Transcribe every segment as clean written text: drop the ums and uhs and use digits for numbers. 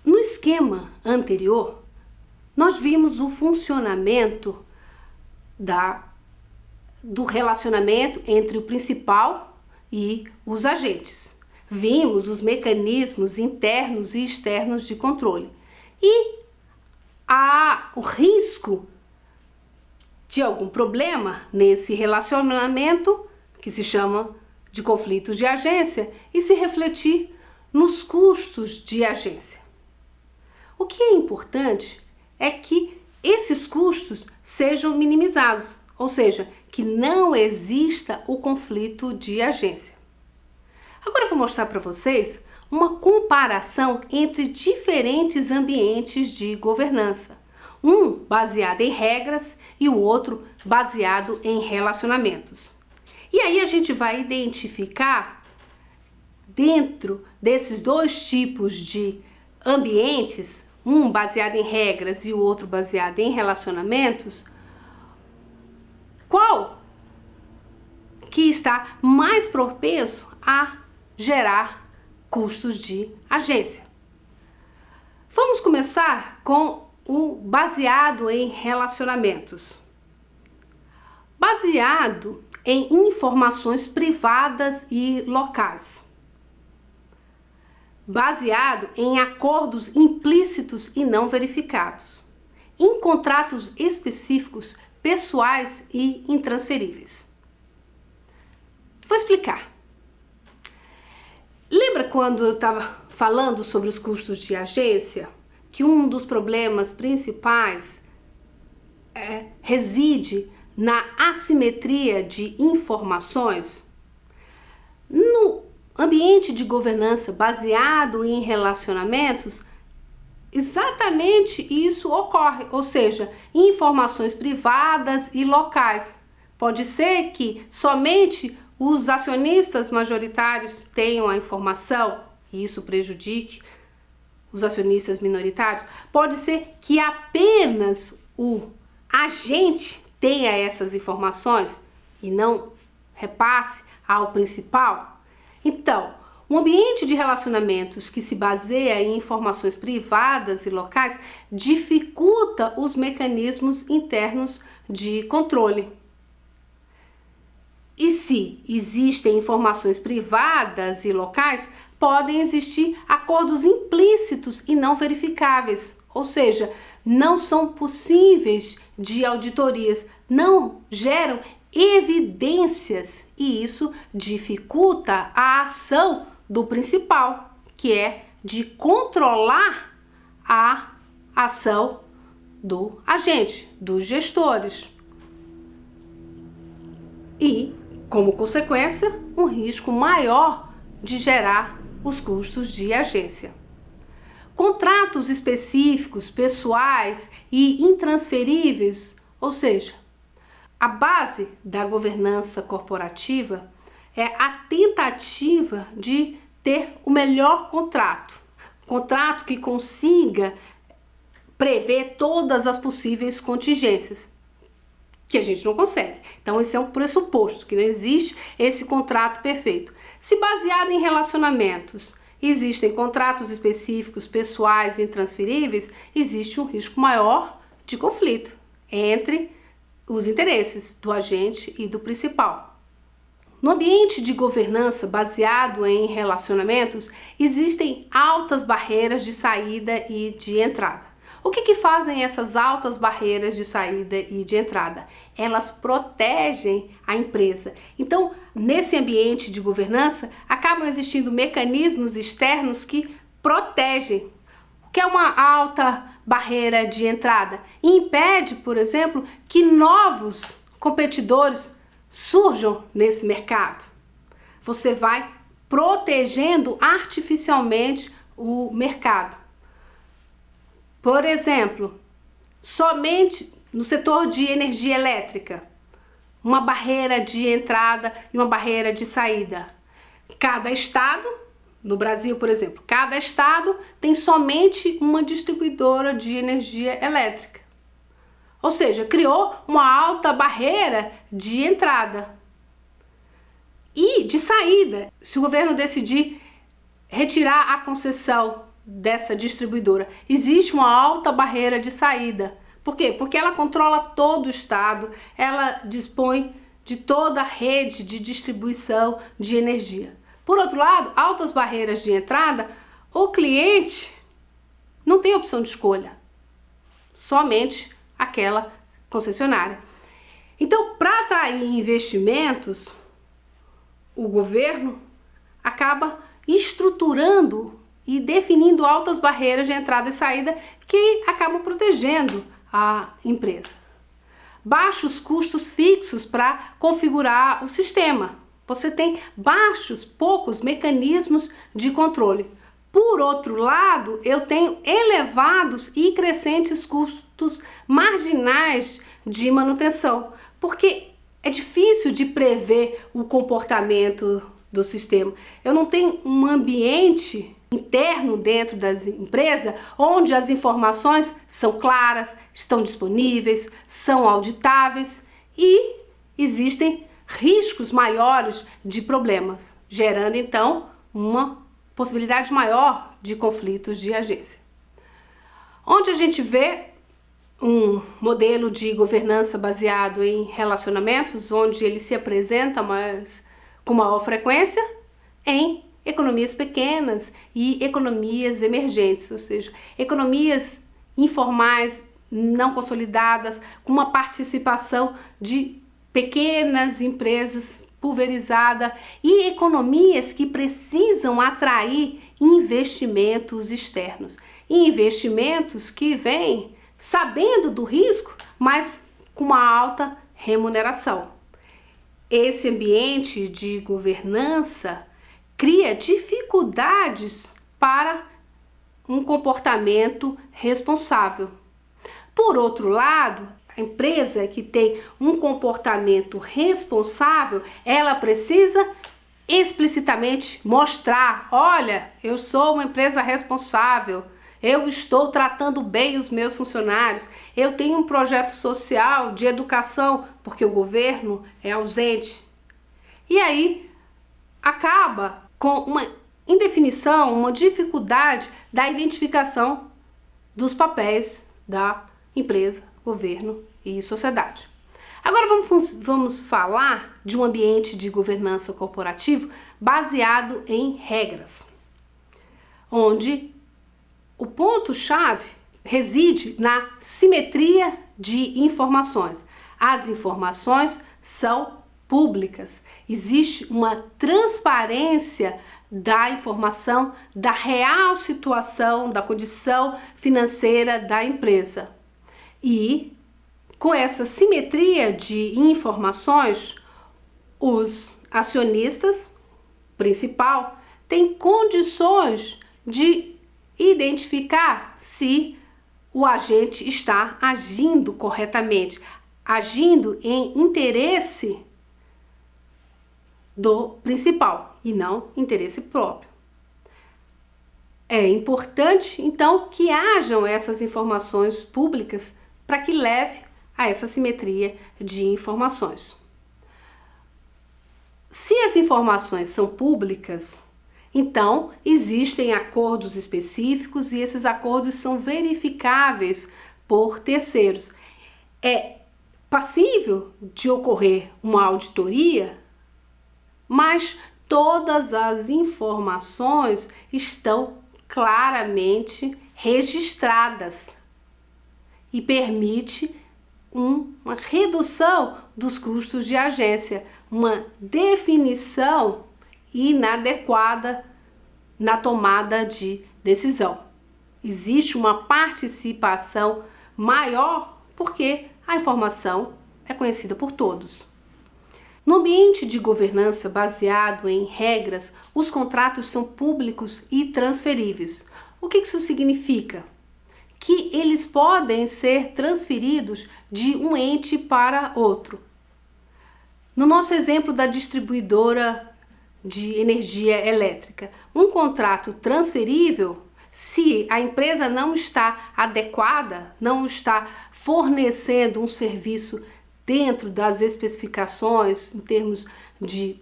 No esquema anterior, nós vimos o funcionamento do relacionamento entre o principal e os agentes. Vimos os mecanismos internos e externos de controle. E há o risco de algum problema nesse relacionamento, que se chama de conflitos de agência, e se refletir nos custos de agência. O que é importante é que esses custos sejam minimizados, ou seja, que não exista o conflito de agência. Agora eu vou mostrar para vocês uma comparação entre diferentes ambientes de governança. Um baseado em regras e o outro baseado em relacionamentos. E aí a gente vai identificar, dentro desses dois tipos de ambientes, um baseado em regras e o outro baseado em relacionamentos, qual que está mais propenso a gerar custos de agência. Vamos começar com o baseado em relacionamentos. Baseado em informações privadas e locais. Baseado em acordos implícitos e não verificados, em contratos específicos, pessoais e intransferíveis. Vou explicar. Lembra quando eu estava falando sobre os custos de agência, que um dos problemas principais reside na assimetria de informações? No ambiente de governança baseado em relacionamentos, exatamente isso ocorre, ou seja, informações privadas e locais. Pode ser que somente os acionistas majoritários tenham a informação e isso prejudique os acionistas minoritários. Pode ser que apenas o agente tenha essas informações e não repasse ao principal. Então, um ambiente de relacionamentos que se baseia em informações privadas e locais dificulta os mecanismos internos de controle. E se existem informações privadas e locais, podem existir acordos implícitos e não verificáveis, ou seja, não são possíveis de auditorias, não geram evidências e isso dificulta a ação do principal, que é de controlar a ação do agente, dos gestores. E, como consequência, um risco maior de gerar os custos de agência. Contratos específicos, pessoais e intransferíveis, ou seja, a base da governança corporativa é a tentativa de ter o melhor contrato. Contrato que consiga prever todas as possíveis contingências, que a gente não consegue. Então esse é um pressuposto, que não existe esse contrato perfeito. Se baseado em relacionamentos, existem contratos específicos, pessoais e intransferíveis, existe um risco maior de conflito entre os interesses do agente e do principal. No ambiente de governança baseado em relacionamentos, existem altas barreiras de saída e de entrada. O que fazem essas altas barreiras de saída e de entrada? Elas protegem a empresa. Então, nesse ambiente de governança, acabam existindo mecanismos externos que protegem. O que é uma alta barreira de entrada? Impede, por exemplo, que novos competidores surjam nesse mercado. Você vai protegendo artificialmente o mercado. Por exemplo, somente no setor de energia elétrica, uma barreira de entrada e uma barreira de saída. Cada estado, no Brasil, por exemplo, cada estado tem somente uma distribuidora de energia elétrica. Ou seja, criou uma alta barreira de entrada. e de saída, se o governo decidir retirar a concessão dessa distribuidora, existe uma alta barreira de saída. Por quê? Porque ela controla todo o estado, ela dispõe de toda a rede de distribuição de energia. Por outro lado, altas barreiras de entrada, o cliente não tem opção de escolha, somente aquela concessionária. Então, para atrair investimentos, o governo acaba estruturando e definindo altas barreiras de entrada e saída que acabam protegendo a empresa. Baixos custos fixos para configurar o sistema. Você tem poucos mecanismos de controle. Por outro lado, eu tenho elevados e crescentes custos marginais de manutenção, porque é difícil de prever o comportamento do sistema. Eu não tenho um ambiente interno dentro das empresas onde as informações são claras, estão disponíveis, são auditáveis e existem riscos maiores de problemas, gerando então uma possibilidade maior de conflitos de agência. Onde a gente vê um modelo de governança baseado em relacionamentos, onde ele se apresenta com maior frequência em economias pequenas e economias emergentes, ou seja, economias informais, não consolidadas, com uma participação de pequenas empresas pulverizada e economias que precisam atrair investimentos externos. Investimentos que vêm sabendo do risco, mas com uma alta remuneração. Esse ambiente de governança cria dificuldades para um comportamento responsável. Por outro lado, a empresa que tem um comportamento responsável, ela precisa explicitamente mostrar: olha, eu sou uma empresa responsável, eu estou tratando bem os meus funcionários, eu tenho um projeto social de educação, porque o governo é ausente. E aí acaba com uma indefinição, uma dificuldade da identificação dos papéis da empresa, governo e sociedade. Agora vamos falar de um ambiente de governança corporativo baseado em regras, onde o ponto-chave reside na simetria de informações. As informações são públicas. Existe uma transparência da informação, da real situação, da condição financeira da empresa. E com essa simetria de informações, os acionistas principal têm condições de identificar se o agente está agindo corretamente, agindo em interesse do principal e não interesse próprio. É importante, então, que hajam essas informações públicas para que leve a essa simetria de informações. Se as informações são públicas, então existem acordos específicos e esses acordos são verificáveis por terceiros. É passível de ocorrer uma auditoria, mas todas as informações estão claramente registradas e permite uma redução dos custos de agência, uma definição inadequada na tomada de decisão. Existe uma participação maior porque a informação é conhecida por todos. No ambiente de governança baseado em regras, os contratos são públicos e transferíveis. O que isso significa? Que eles podem ser transferidos de um ente para outro. No nosso exemplo da distribuidora de energia elétrica, um contrato transferível, se a empresa não está adequada, não está fornecendo um serviço dentro das especificações em termos de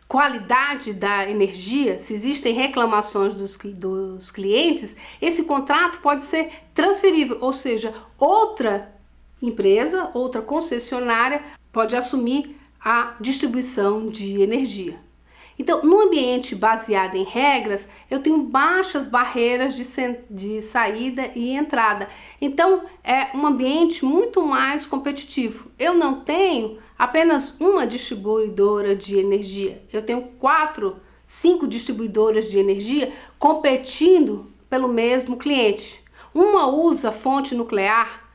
qualidade da energia, se existem reclamações dos clientes, esse contrato pode ser transferível, ou seja, outra empresa, outra concessionária pode assumir a distribuição de energia. Então, no ambiente baseado em regras, eu tenho baixas barreiras de saída e entrada. Então, é um ambiente muito mais competitivo. Eu não tenho apenas uma distribuidora de energia. Eu tenho 4, 5 distribuidoras de energia competindo pelo mesmo cliente. Uma usa fonte nuclear,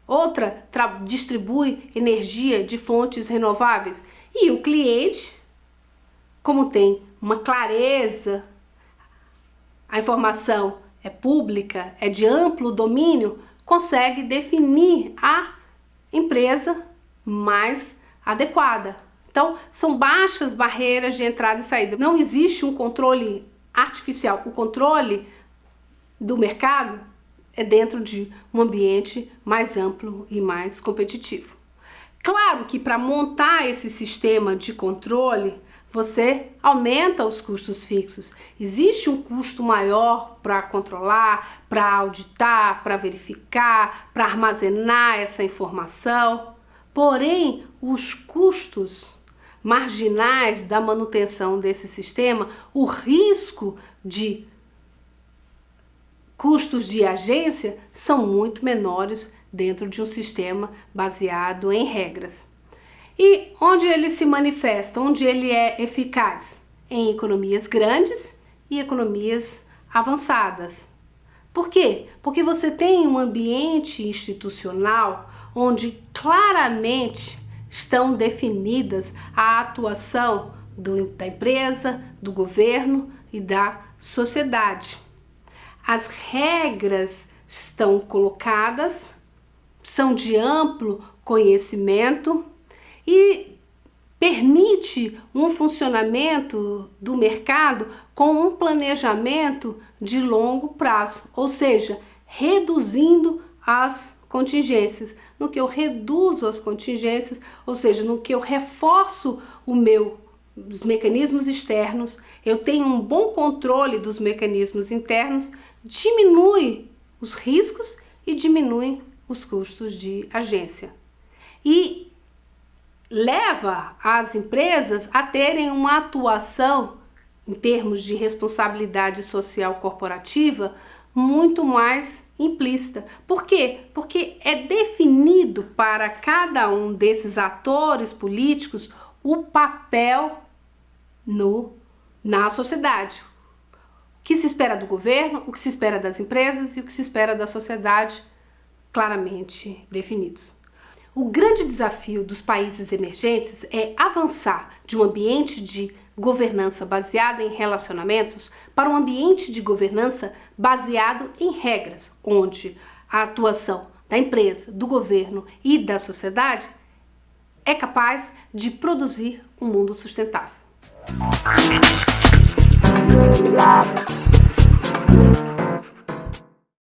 outra distribui energia de fontes renováveis. E o cliente, como tem uma clareza, a informação é pública, é de amplo domínio, consegue definir a empresa mais adequada. Então, são baixas barreiras de entrada e saída. Não existe um controle artificial. O controle do mercado é dentro de um ambiente mais amplo e mais competitivo. Claro que para montar esse sistema de controle, você aumenta os custos fixos. Existe um custo maior para controlar, para auditar, para verificar, para armazenar essa informação. Porém, os custos marginais da manutenção desse sistema, o risco de custos de agência são muito menores dentro de um sistema baseado em regras. E onde ele se manifesta, onde ele é eficaz? Em economias grandes e economias avançadas. Por quê? Porque você tem um ambiente institucional onde claramente estão definidas a atuação da empresa, do governo e da sociedade. As regras estão colocadas, são de amplo conhecimento e permite um funcionamento do mercado com um planejamento de longo prazo, ou seja, reduzindo as contingências. No que eu reduzo as contingências, ou seja, no que eu reforço os mecanismos externos, eu tenho um bom controle dos mecanismos internos, diminui os riscos e diminui os custos de agência. E leva as empresas a terem uma atuação em termos de responsabilidade social corporativa muito mais implícita. Por quê? Porque é definido para cada um desses atores políticos o papel na sociedade. O que se espera do governo, o que se espera das empresas e o que se espera da sociedade, claramente definidos. O grande desafio dos países emergentes é avançar de um ambiente de governança baseada em relacionamentos para um ambiente de governança baseado em regras, onde a atuação da empresa, do governo e da sociedade é capaz de produzir um mundo sustentável.